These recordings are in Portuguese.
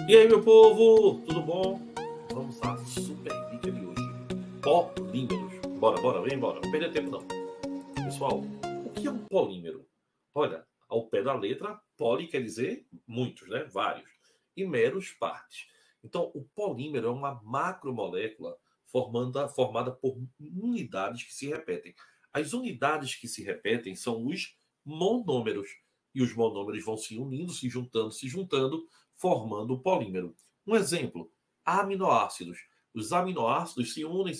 E aí, meu povo, tudo bom? Vamos à super dica de hoje. Polímeros. Bora, vem embora. Não perder tempo, não. Pessoal, o que é um polímero? Olha, ao pé da letra, poli quer dizer muitos, né? Vários. E meros, partes. Então, o polímero é uma macromolécula formada por unidades que se repetem. As unidades que se repetem são os monômeros. E os monômeros vão se unindo, se juntando, formando o polímero. Um exemplo, aminoácidos. Os aminoácidos se unem,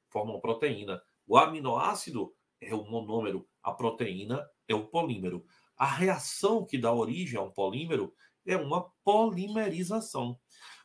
formam proteína. O aminoácido é o monômero, a proteína é o polímero. A reação que dá origem a um polímero é uma polimerização.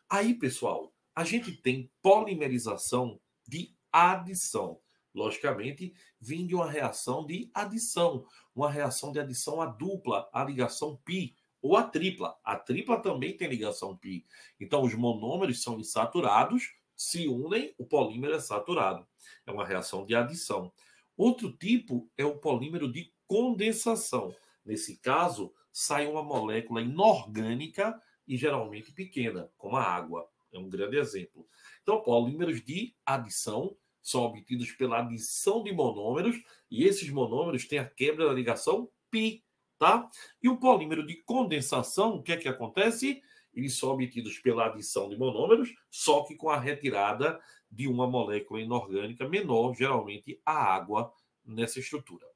Aí, pessoal, a gente tem polimerização de adição. Logicamente, vem de uma reação de adição. Uma reação de adição a dupla, a ligação pi, ou a tripla. A tripla também tem ligação pi. Então, os monômeros são insaturados, se unem, o polímero é saturado. É uma reação de adição. Outro tipo é o polímero de condensação. Nesse caso, sai uma molécula inorgânica e geralmente pequena, como a água. É um grande exemplo. Então, polímeros de adição são obtidos pela adição de monômeros, e esses monômeros têm a quebra da ligação pi, tá? E o polímero de condensação, o que é que acontece? Eles são obtidos pela adição de monômeros, só que com a retirada de uma molécula inorgânica menor, geralmente a água, nessa estrutura.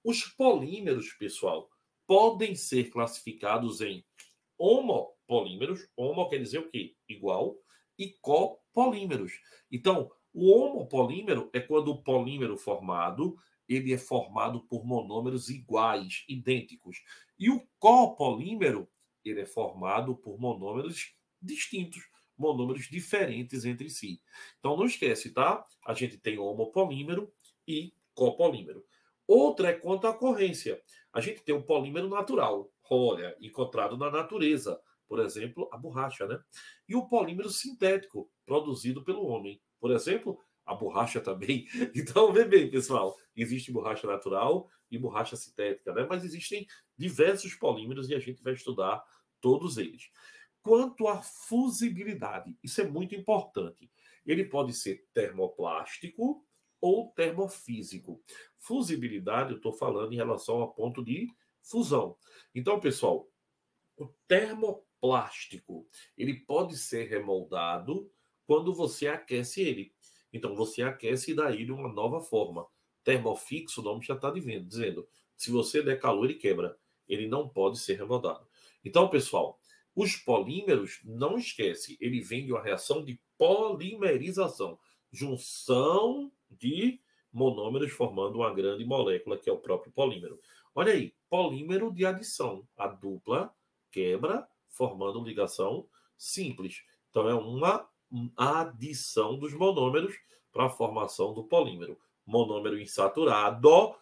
Os polímeros, pessoal, podem ser classificados em homopolímeros. Homo quer dizer o quê? Igual. E copolímeros. Então, o homopolímero é quando o polímero formado ele é formado por monômeros iguais, idênticos. E o copolímero ele é formado por monômeros distintos, monômeros diferentes entre si. Então, não esquece, tá? A gente tem homopolímero e copolímero. Outra é quanto à ocorrência. A gente tem o polímero natural, olha, encontrado na natureza, por exemplo, a borracha, né? E o polímero sintético, produzido pelo homem, por exemplo, a borracha também. Então, vê bem, pessoal, existe borracha natural e borracha sintética, né? Mas existem diversos polímeros e a gente vai estudar todos eles. Quanto à fusibilidade, isso é muito importante. Ele pode ser termoplástico ou termofísico. Fusibilidade, eu estou falando em relação ao ponto de fusão. Então, pessoal, o termoplástico, ele pode ser remoldado quando você aquece ele. Então, você aquece e dá ele uma nova forma. Termofixo, o nome já está dizendo. Se você der calor, ele quebra. Ele não pode ser remoldado. Então, pessoal, os polímeros, não esquece, ele vem de uma reação de polimerização. Junção de monômeros formando uma grande molécula, que é o próprio polímero. Olha aí, polímero de adição. A dupla quebra, formando ligação simples. Então, é uma adição dos monômeros para a formação do polímero. Monômero insaturado,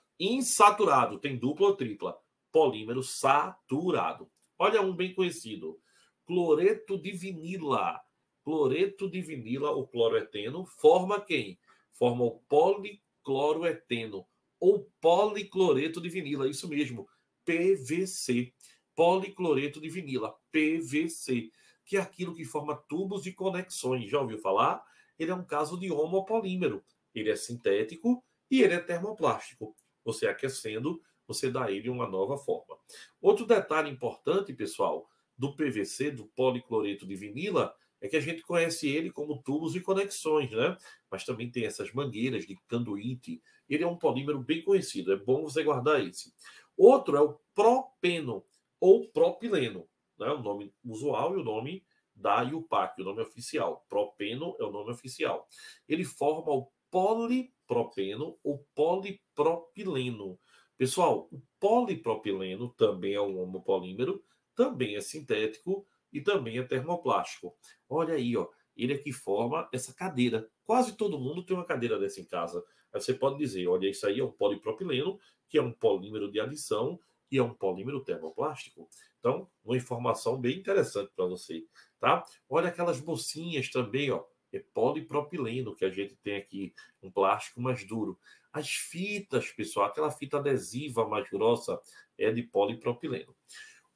tem dupla ou tripla. Polímero saturado. Olha um bem conhecido. Cloreto de vinila. Cloreto de vinila, o cloroeteno, forma quem? Forma o policloroeteno ou policloreto de vinila. Isso mesmo, PVC. Policloreto de vinila, PVC, que é aquilo que forma tubos e conexões. Já ouviu falar? Ele é um caso de homopolímero. Ele é sintético e ele é termoplástico. Você aquecendo, você dá ele uma nova forma. Outro detalhe importante, pessoal, do PVC, do policloreto de vinila, é que a gente conhece ele como tubos e conexões, né? Mas também tem essas mangueiras de canduíte. Ele é um polímero bem conhecido, é bom você guardar esse. Outro é o propeno ou propileno, né? O nome usual e o nome da IUPAC, o nome oficial. Propeno é o nome oficial. Ele forma o polipropeno ou polipropileno. Pessoal, o polipropileno também é um homopolímero, também é sintético e também é termoplástico. Olha aí, ó, ele é que forma essa cadeira. Quase todo mundo tem uma cadeira dessa em casa. Aí você pode dizer, olha, isso aí é um polipropileno, que é um polímero de adição e é um polímero termoplástico. Então, uma informação bem interessante para você, tá? Olha aquelas bolsinhas também, ó, é polipropileno que a gente tem aqui, um plástico mais duro. As fitas, pessoal, aquela fita adesiva mais grossa é de polipropileno.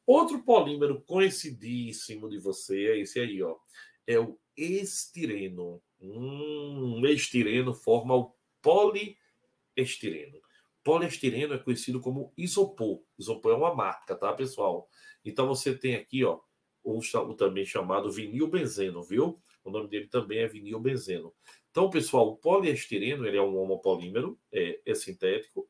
Outro polímero conhecidíssimo de você é esse aí, ó. É o estireno. Estireno forma o poliestireno. Poliestireno é conhecido como isopor. Isopor é uma marca, tá, pessoal? Então você tem aqui, ó, o também chamado vinilbenzeno, viu? O nome dele também é vinilbenzeno. Então, pessoal, o poliestireno ele é um homopolímero, é sintético,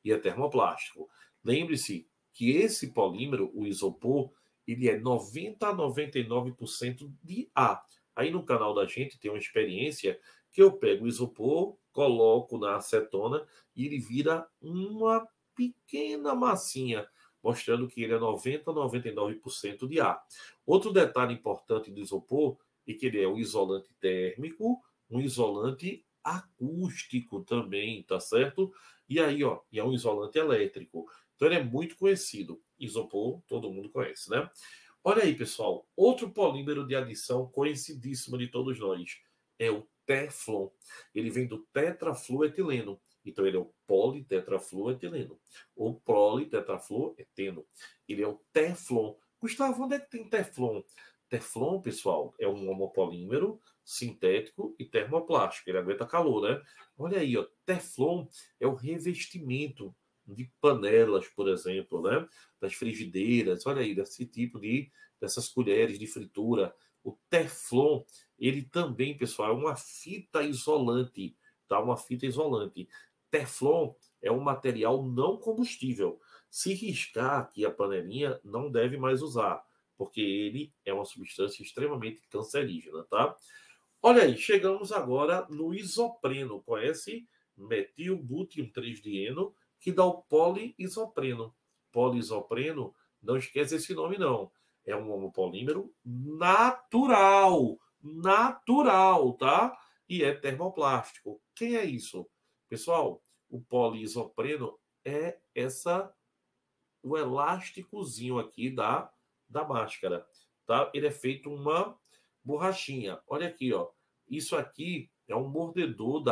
e é termoplástico. Lembre-se que esse polímero, o isopor, ele é 90 a 99% de A. Aí no canal da gente tem uma experiência que eu pego o isopor, coloco na acetona e ele vira uma pequena massinha, mostrando que ele é 90 a 99% de ar. Outro detalhe importante do isopor é que ele é um isolante térmico, um isolante acústico também, tá certo? E aí, ó, e é um isolante elétrico. Então ele é muito conhecido. Isopor, todo mundo conhece, né? Olha aí, pessoal, outro polímero de adição conhecidíssimo de todos nós é o Teflon. Ele vem do tetrafluetileno. Então, ele é o politetrafluetileno. Ou politetraflueteno. Ele é o Teflon. Gustavo, onde é que tem Teflon? Teflon, pessoal, é um homopolímero sintético e termoplástico. Ele aguenta calor, né? Olha aí, ó, Teflon é o revestimento de panelas, por exemplo, né? Das frigideiras, olha aí, dessas colheres de fritura. O Teflon, ele também, pessoal, é uma fita isolante, tá? Uma fita isolante. Teflon é um material não combustível. Se riscar aqui a panelinha, não deve mais usar, porque ele é uma substância extremamente cancerígena, tá? Olha aí, chegamos agora no isopreno. Conhece? Metilbútio 3-dieno, que dá o poliisopreno. Poliisopreno, não esquece esse nome, não. É um homopolímero natural. Natural, tá? E é termoplástico. Quem é isso? Pessoal, o poliisopreno é o elásticozinho aqui da máscara, tá? Ele é feito uma borrachinha. Olha aqui, ó. Isso aqui é um mordedor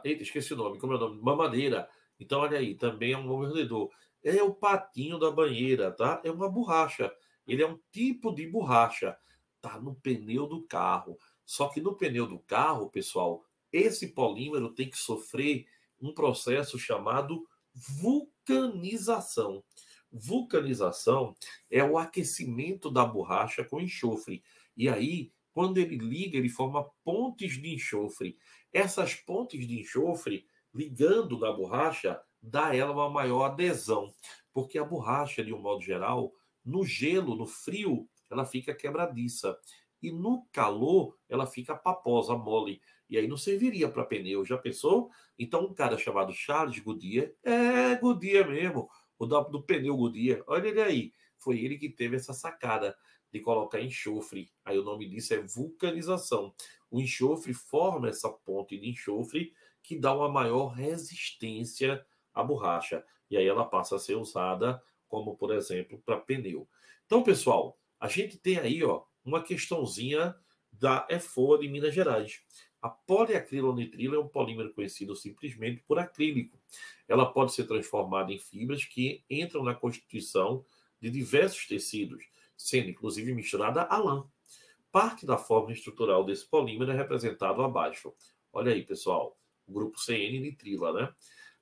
Eita, esqueci o nome. Como é o nome? Mamadeira. Então, olha aí, também é um mordedor. É o patinho da banheira, tá? É uma borracha. Ele é um tipo de borracha. Tá no pneu do carro. Só que no pneu do carro, pessoal, esse polímero tem que sofrer um processo chamado vulcanização. Vulcanização é o aquecimento da borracha com enxofre. E aí, quando ele liga, ele forma pontes de enxofre. Essas pontes de enxofre, ligando na borracha, dá ela uma maior adesão. Porque a borracha, de um modo geral, no gelo, no frio, ela fica quebradiça. E no calor, ela fica paposa, mole. E aí não serviria para pneu. Já pensou? Então, um cara chamado Charles Goodyear, Goodyear mesmo, do pneu Goodyear, olha ele aí. Foi ele que teve essa sacada de colocar enxofre. Aí o nome disso é vulcanização. O enxofre forma essa ponte de enxofre que dá uma maior resistência à borracha. E aí ela passa a ser usada como, por exemplo, para pneu. Então, pessoal, a gente tem aí, ó, uma questãozinha da EFOA de Minas Gerais. A poliacrilonitrila é um polímero conhecido simplesmente por acrílico. Ela pode ser transformada em fibras que entram na constituição de diversos tecidos, sendo inclusive misturada a lã. Parte da forma estrutural desse polímero é representado abaixo. Olha aí, pessoal, o grupo CN-nitrila, né?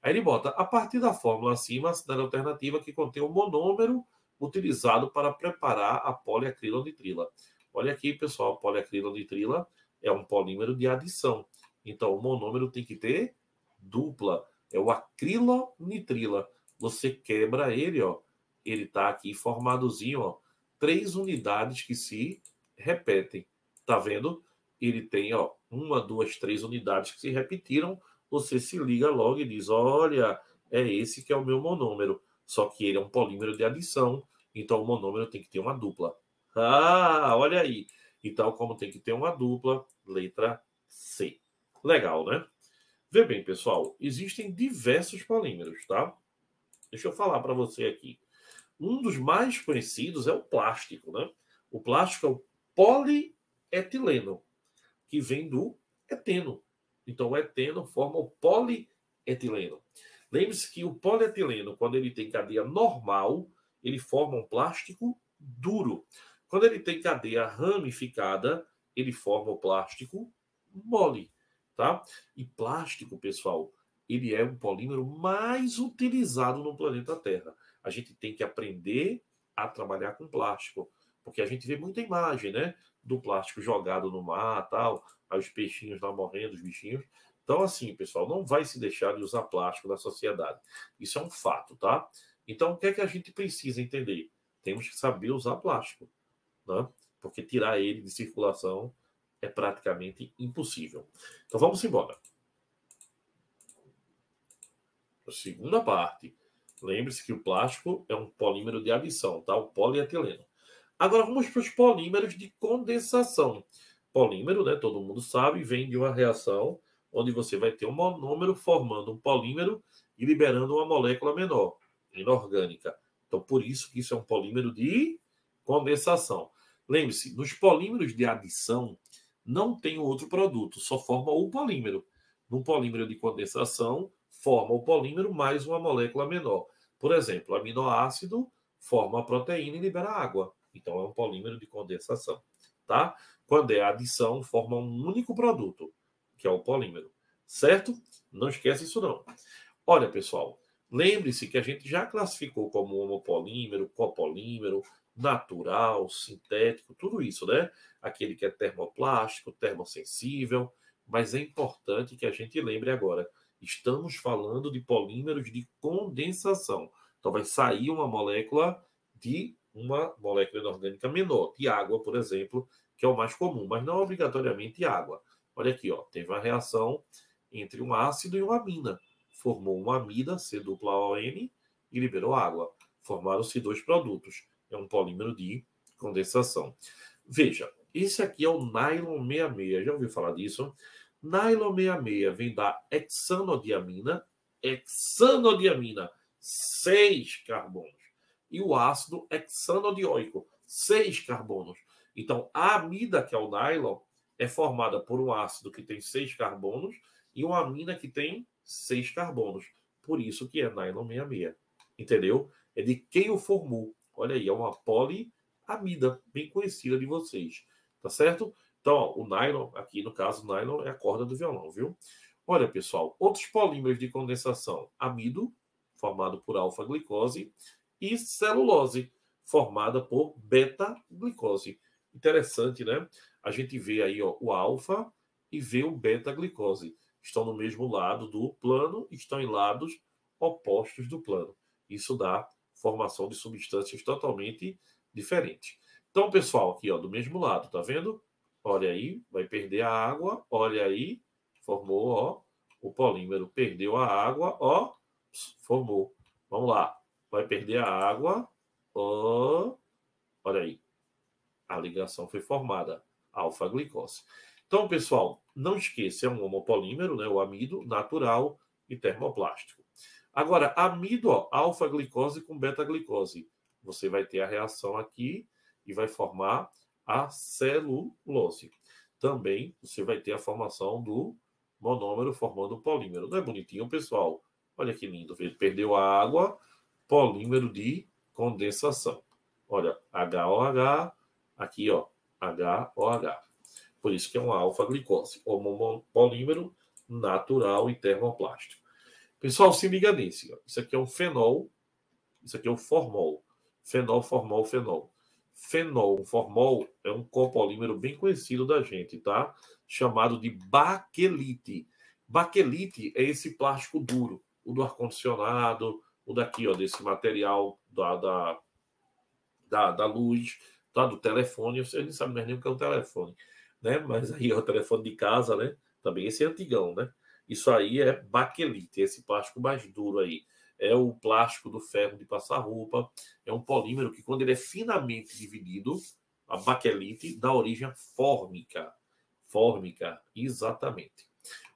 Aí ele bota, a partir da fórmula acima, a cidade alternativa que contém o monômero utilizado para preparar a poliacrilonitrila. Olha aqui, pessoal, a poliacrilonitrila é um polímero de adição. Então, o monômero tem que ter dupla. É o acrilonitrila. Você quebra ele, ó. Ele está aqui formadozinho, ó. 3 unidades que se repetem. Tá vendo? Ele tem, ó, 1, 2, 3 unidades que se repetiram. Você se liga logo e diz, olha, é esse que é o meu monômero. Só que ele é um polímero de adição, então o monômero tem que ter uma dupla. Ah, olha aí. Então, como tem que ter uma dupla, letra C. Legal, né? Vê bem, pessoal, existem diversos polímeros, tá? Deixa eu falar para você aqui. Um dos mais conhecidos é o plástico, né? O plástico é o polietileno, que vem do eteno. Então, o eteno forma o polietileno. Lembre-se que o polietileno, quando ele tem cadeia normal, ele forma um plástico duro. Quando ele tem cadeia ramificada, ele forma o plástico mole, tá? E plástico, pessoal, ele é um polímero mais utilizado no planeta Terra. A gente tem que aprender a trabalhar com plástico, porque a gente vê muita imagem, né, do plástico jogado no mar, tal, aí os peixinhos lá morrendo, os bichinhos. Então, assim, pessoal, não vai se deixar de usar plástico na sociedade. Isso é um fato, tá? Então, o que é que a gente precisa entender? Temos que saber usar plástico, né? Porque tirar ele de circulação é praticamente impossível. Então, vamos embora. A segunda parte. Lembre-se que o plástico é um polímero de adição, tá? O polietileno. Agora, vamos para os polímeros de condensação. Polímero, né, todo mundo sabe, vem de uma reação onde você vai ter um monômero formando um polímero e liberando uma molécula menor, inorgânica. Então, por isso que isso é um polímero de condensação. Lembre-se, nos polímeros de adição não tem outro produto, só forma o polímero. No polímero de condensação, forma o polímero mais uma molécula menor. Por exemplo, aminoácido forma a proteína e libera água. Então, é um polímero de condensação, tá? Quando é adição, forma um único produto, que é o polímero, certo? Não esquece isso, não. Olha, pessoal, lembre-se que a gente já classificou como homopolímero, copolímero, natural, sintético, tudo isso, né? Aquele que é termoplástico, termossensível, mas é importante que a gente lembre agora, estamos falando de polímeros de condensação. Então, vai sair uma molécula inorgânica menor, de água, por exemplo, que é o mais comum, mas não obrigatoriamente água. Olha aqui, ó, teve uma reação entre um ácido e uma amina. Formou uma amida, C-ON, e liberou água. Formaram-se dois produtos. É um polímero de condensação. Veja, esse aqui é o nylon 66. Já ouviu falar disso? Nylon 66 vem da hexanodiamina. Hexanodiamina, 6 carbonos. E o ácido hexanodioico, 6 carbonos. Então, a amida, que é o nylon, é formada por um ácido que tem 6 carbonos e uma amina que tem 6 carbonos. Por isso que é nylon 66. Entendeu? É de quem o formou. Olha aí, é uma poliamida, bem conhecida de vocês. Tá certo? Então, ó, o nylon, aqui no caso, o nylon é a corda do violão, viu? Olha, pessoal, outros polímeros de condensação. Amido, formado por alfa-glicose, e celulose, formada por beta-glicose. Interessante, né? A gente vê aí, ó, o alfa e vê o beta-glicose. Estão no mesmo lado do plano, estão em lados opostos do plano. Isso dá formação de substâncias totalmente diferentes. Então, pessoal, aqui, ó, do mesmo lado, tá vendo? Olha aí, vai perder a água, olha aí, formou, ó, o polímero perdeu a água, ó, formou. Vamos lá, vai perder a água, ó, olha aí, a ligação foi formada, alfa-glicose. Então, pessoal, não esqueça, é um homopolímero, né, o amido natural e termoplástico. Agora, amido, ó, alfa-glicose com beta-glicose. Você vai ter a reação aqui e vai formar a celulose. Também você vai ter a formação do monômero formando o polímero. Não é bonitinho, pessoal? Olha que lindo. Perdeu a água, polímero de condensação. Olha, HOH, aqui, ó, HOH. Por isso que é uma alfa-glicose, polímero natural e termoplástico. Pessoal, se liga nisso. Isso aqui é um fenol, isso aqui é um formol. Fenol, formol, fenol. Fenol, formol é um copolímero bem conhecido da gente, tá? Chamado de baquelite. Baquelite é esse plástico duro, o do ar-condicionado, o daqui, ó, desse material da luz, tá? Do telefone. Você nem sabe mais nem o que é um telefone, né? Mas aí é o telefone de casa, né? Também esse é antigão, né? Isso aí é baquelite, esse plástico mais duro aí. É o plástico do ferro de passar roupa. É um polímero que, quando ele é finamente dividido, a baquelite dá origem à fórmica. Fórmica, exatamente.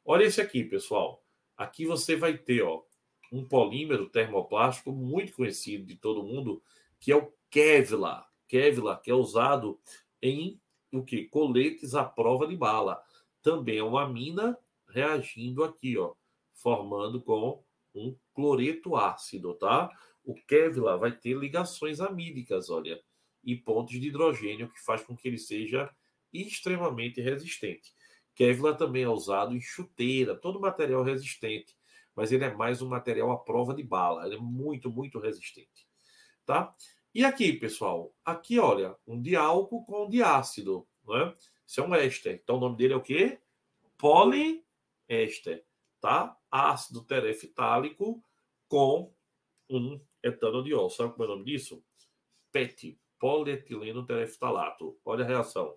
Olha esse aqui, pessoal. Aqui você vai ter, ó, um polímero termoplástico muito conhecido de todo mundo, que é o Kevlar. Kevlar, que é usado em o quê? Coletes à prova de bala. Também é uma amina reagindo aqui, ó, formando com um cloreto ácido, tá? O Kevlar vai ter ligações amídicas, olha, e pontos de hidrogênio que faz com que ele seja extremamente resistente. Kevlar também é usado em chuteira, todo material resistente, mas ele é mais um material à prova de bala, ele é muito, muito resistente, tá? E aqui, pessoal, aqui, olha, um diálcool com um diácido, não é? Isso é um éster. Então, o nome dele é o quê? Poliéster, tá? Ácido tereftálico com um etanodiol. Sabe como é o nome disso? PET, polietileno tereftalato. Olha a reação.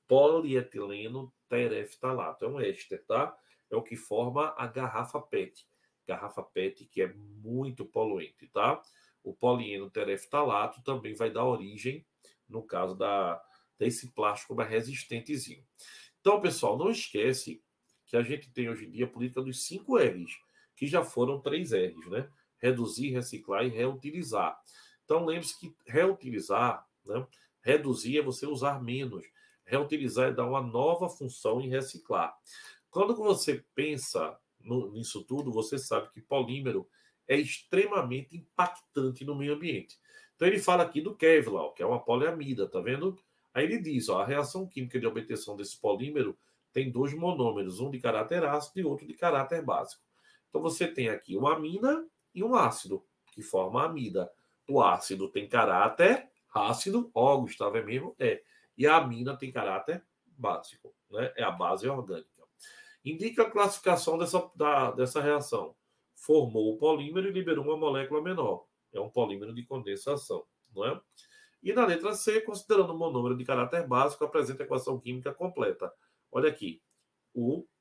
Polietileno tereftalato. É um éster, tá? É o que forma a garrafa PET. Garrafa PET que é muito poluente, tá? O polieno tereftalato também vai dar origem, no caso desse plástico mais resistentezinho. Então, pessoal, não esquece que a gente tem hoje em dia a política dos 5 R's, que já foram 3 R's, né? Reduzir, reciclar e reutilizar. Então, lembre-se que reutilizar, né? Reduzir é você usar menos. Reutilizar é dar uma nova função em reciclar. Quando você pensa nisso tudo, você sabe que polímero é extremamente impactante no meio ambiente. Então, ele fala aqui do Kevlar, que é uma poliamida, tá vendo? Aí ele diz, ó, a reação química de obtenção desse polímero tem 2 monômeros, um de caráter ácido e outro de caráter básico. Então você tem aqui uma amina e um ácido, que forma a amida. O ácido tem caráter ácido, ó, Gustavo, é mesmo? É. E a amina tem caráter básico, né? É a base orgânica. Indica a classificação dessa reação. Formou o polímero e liberou uma molécula menor. É um polímero de condensação, não é? E na letra C, considerando o monômero de caráter básico, apresenta a equação química completa. Olha aqui,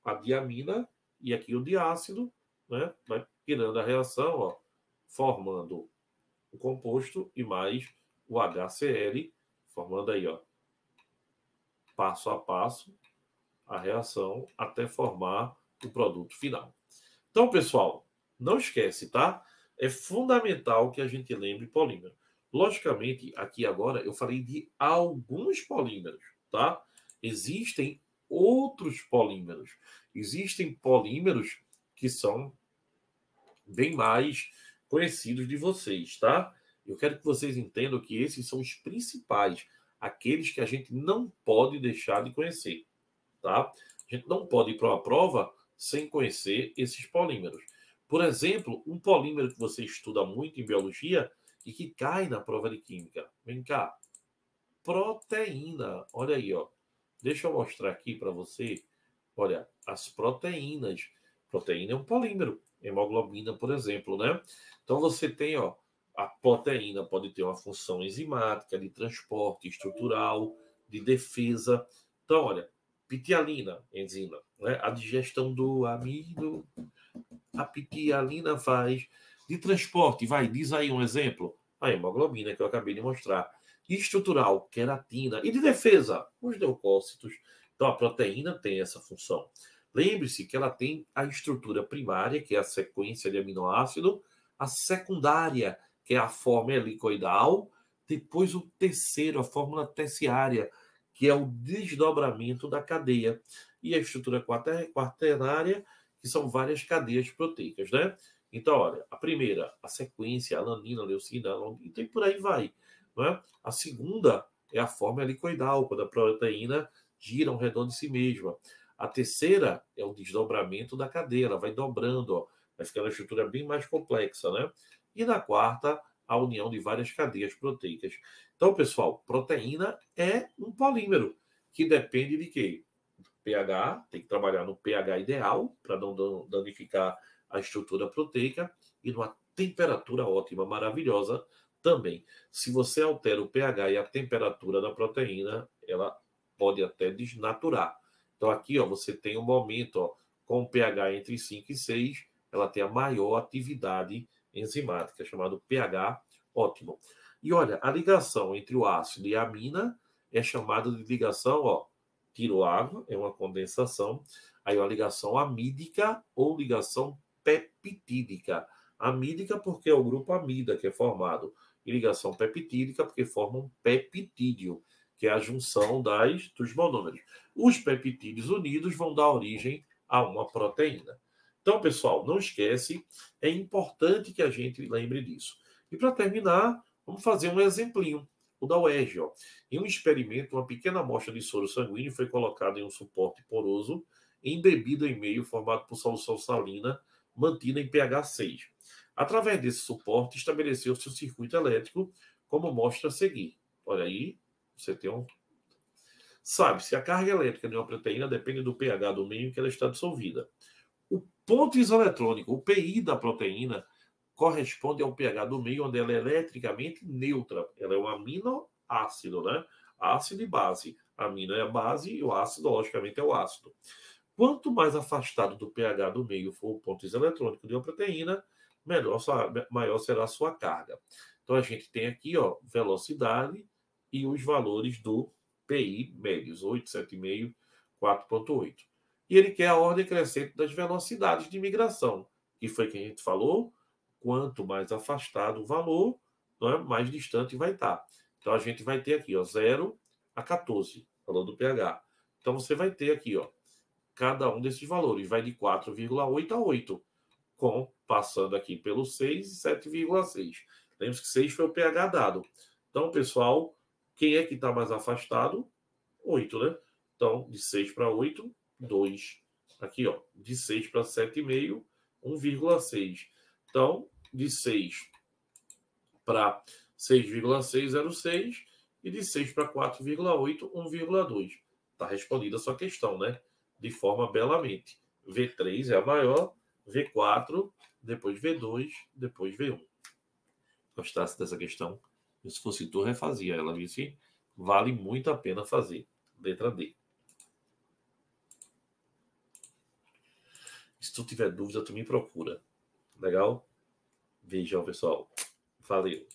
a diamina e aqui o diácido, né? Vai tirando a reação, ó, formando o composto e mais o HCl, formando aí, ó, passo a passo, a reação até formar o produto final. Então, pessoal, não esquece, tá? É fundamental que a gente lembre polímero. Logicamente, aqui agora eu falei de alguns polímeros, tá? Existem outros polímeros. Existem polímeros que são bem mais conhecidos de vocês, tá? Eu quero que vocês entendam que esses são os principais, aqueles que a gente não pode deixar de conhecer, tá? A gente não pode ir para uma prova sem conhecer esses polímeros. Por exemplo, um polímero que você estuda muito em biologia e que cai na prova de química. Vem cá. Proteína. Olha aí, ó. Deixa eu mostrar aqui para você. Olha, as proteínas. Proteína é um polímero. Hemoglobina, por exemplo, né? Então você tem, ó, a proteína pode ter uma função enzimática, de transporte estrutural, de defesa. Então, olha, pitialina, enzima, né? A digestão do amido, a pitialina faz. De transporte, vai, diz aí um exemplo. A hemoglobina, que eu acabei de mostrar. Estrutural, queratina. E de defesa, os leucócitos. Então, a proteína tem essa função. Lembre-se que ela tem a estrutura primária, que é a sequência de aminoácido, a secundária, que é a forma helicoidal, depois o terceiro, a fórmula terciária, que é o desdobramento da cadeia, e a estrutura quaternária, que são várias cadeias proteicas, né? Então, olha, a primeira, a sequência, a alanina, a leucina, e por aí vai, não é? A segunda é a forma helicoidal, quando a proteína gira ao redor de si mesma. A terceira é o desdobramento da cadeia, ela vai dobrando, ó, vai ficando uma estrutura bem mais complexa, né? E na quarta, a união de várias cadeias proteicas. Então, pessoal, proteína é um polímero que depende de quê? pH, tem que trabalhar no pH ideal para não danificar a estrutura proteica e numa temperatura ótima, maravilhosa também. Se você altera o pH e a temperatura da proteína, ela pode até desnaturar. Então aqui, ó, você tem um momento, ó, com o pH entre 5 e 6, ela tem a maior atividade enzimática, chamado pH ótimo. E olha, a ligação entre o ácido e a amina é chamada de ligação, ó, tiro água, é uma condensação. Aí uma ligação amídica ou ligação peptídica. Amídica porque é o grupo amida que é formado. E ligação peptídica porque forma um peptídeo, que é a junção dos monômeros. Os peptídeos unidos vão dar origem a uma proteína. Então, pessoal, não esquece, é importante que a gente lembre disso. E para terminar, vamos fazer um exemplinho, o da UERJ. Ó. Em um experimento, uma pequena amostra de soro sanguíneo foi colocada em um suporte poroso, embebido em meio formado por solução salina, mantida em pH 6. Através desse suporte, estabeleceu-se o circuito elétrico, como mostra a seguir. Olha aí, você tem um... Sabe-se, a carga elétrica de uma proteína depende do pH do meio em que ela está dissolvida. O ponto iseletrônico, o PI da proteína, corresponde ao pH do meio onde ela é eletricamente neutra. Ela é um aminoácido, né? Ácido e base. Amino é a base e o ácido, logicamente, é o ácido. Quanto mais afastado do pH do meio for o ponto iseletrônico de uma proteína, maior será a sua carga. Então, a gente tem aqui, ó, velocidade e os valores do PI médios, 8, 7,5, 4,8. E ele quer a ordem crescente das velocidades de migração, que foi que a gente falou, quanto mais afastado o valor, não é, mais distante vai estar. Então, a gente vai ter aqui, ó, 0 a 14, valor do pH. Então, você vai ter aqui, ó, cada um desses valores. Vai de 4,8 a 8, passando aqui pelo 6 e 7,6. Lembre-se que 6 foi o pH dado. Então, pessoal, quem é que está mais afastado? 8, né? Então, de 6 para 8, 2. Aqui, ó, de 6 para 7,5, 1,6. Então, de 6 para 6,6, 0,6. E de 6 para 4,8, 1,2. Está respondida a sua questão, né? De forma belamente. V3 é a maior, V4, depois V2, depois V1. Gostasse dessa questão? Se fosse tu, refazia. Ela disse, vale muito a pena fazer. Letra D. Se tu tiver dúvida, tu me procura. Legal? Beijão, pessoal. Valeu.